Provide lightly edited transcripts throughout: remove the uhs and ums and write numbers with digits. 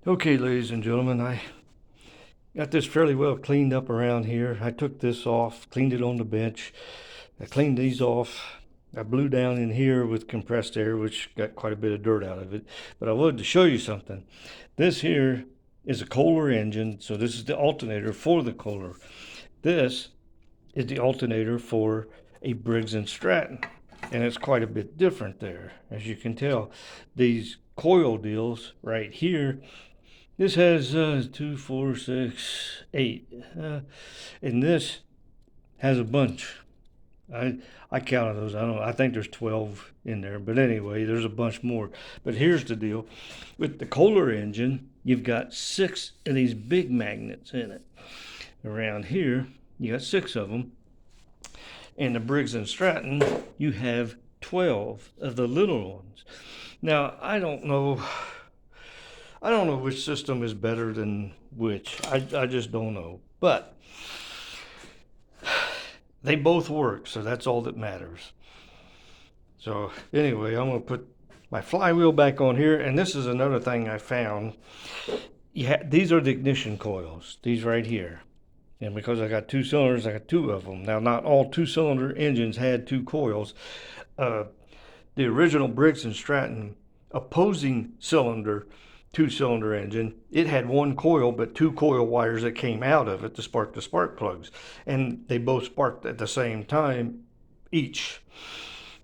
Okay, ladies and gentlemen, I got this fairly well cleaned up around here. I took this off, cleaned it on the bench. I cleaned these off. I blew down in here with compressed air, which got quite a bit of dirt out of it. But I wanted to show you something. This here is a Kohler engine, so this is the alternator for the Kohler. This is the alternator for a Briggs & Stratton, and it's quite a bit different there, as you can tell. These coil deals right here, this has 2, 4, 6, 8, and this has a bunch. I counted those. I think there's 12 in there, but anyway, there's a bunch more. But here's the deal: with the Kohler engine, you've got 6 of these big magnets in it. Around here, you got 6 of them. And the Briggs & Stratton, you have 12 of the little ones. Now, I don't know which system is better than which. I just don't know. But they both work, so that's all that matters. So anyway, I'm going to put my flywheel back on here, and this is another thing I found. These are the ignition coils, these right here. And because I got 2 cylinders, I got 2 of them. Now, not all 2-cylinder engines had 2 coils. The original Briggs & Stratton opposing cylinder 2-cylinder engine, it had 1 coil, but 2 coil wires that came out of it to spark the spark plugs. And they both sparked at the same time each.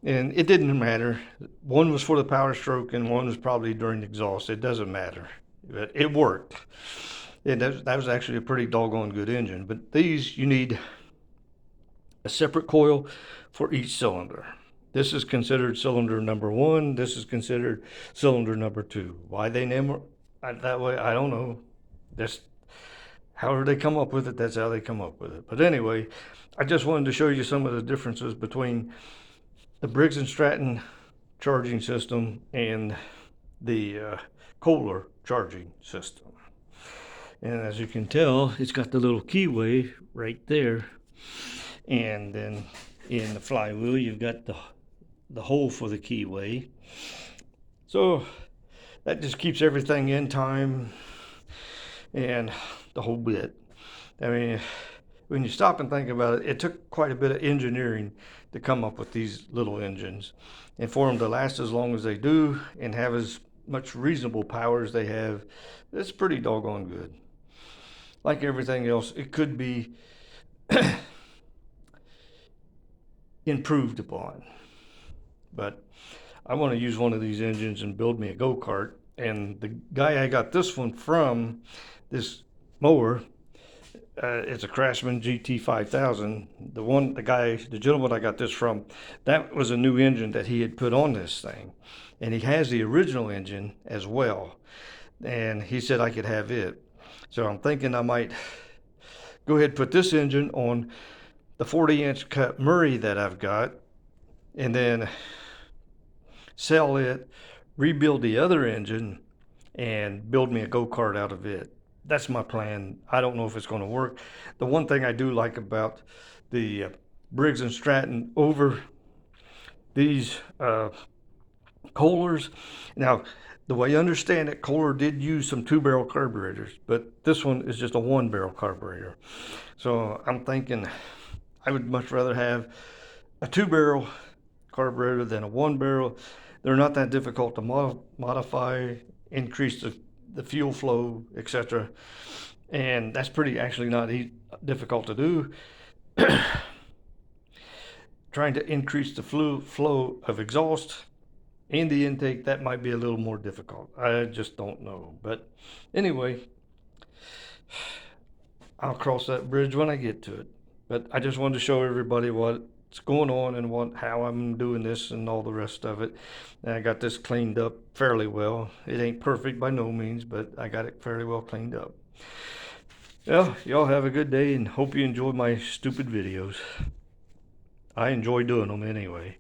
And it didn't matter. One was for the power stroke and one was probably during the exhaust. It doesn't matter. But it worked. And that was actually a pretty doggone good engine. But these, you need a separate coil for each cylinder. This is considered cylinder number 1. This is considered cylinder number 2. Why they name it that way, I don't know. That's however they come up with it, that's how they come up with it. But anyway, I just wanted to show you some of the differences between the Briggs & Stratton charging system and the Kohler charging system. And as you can tell, it's got the little keyway right there. And then in the flywheel, you've got the hole for the keyway. So that just keeps everything in time and the whole bit. I mean, when you stop and think about it, it took quite a bit of engineering to come up with these little engines. And for them to last as long as they do and have as much reasonable power as they have, it's pretty doggone good. Like everything else, it could be improved upon. But I want to use one of these engines and build me a go-kart. And the guy I got this one from, this mower, it's a Craftsman GT5000. The gentleman I got this from, that was a new engine that he had put on this thing. And he has the original engine as well. And he said I could have it. So I'm thinking I might go ahead and put this engine on the 40-inch cut Murray that I've got, and then sell it, rebuild the other engine, and build me a go-kart out of it. That's my plan. I don't know if it's going to work. The one thing I do like about the Briggs & Stratton over these Kohlers, now, the way I understand it, Kohler did use some 2-barrel carburetors, but this one is just a 1-barrel carburetor. So I'm thinking I would much rather have a 2-barrel carburetor than a 1-barrel. They're not that difficult to modify, increase the fuel flow, etc. And that's actually not difficult to do. Trying to increase the flow of exhaust and the intake, that might be a little more difficult. I just don't know. But anyway, I'll cross that bridge when I get to it. But I just wanted to show everybody what's going on and how I'm doing this and all the rest of it. And I got this cleaned up fairly well. It ain't perfect by no means, but I got it fairly well cleaned up. Well, y'all have a good day and hope you enjoy my stupid videos. I enjoy doing them anyway.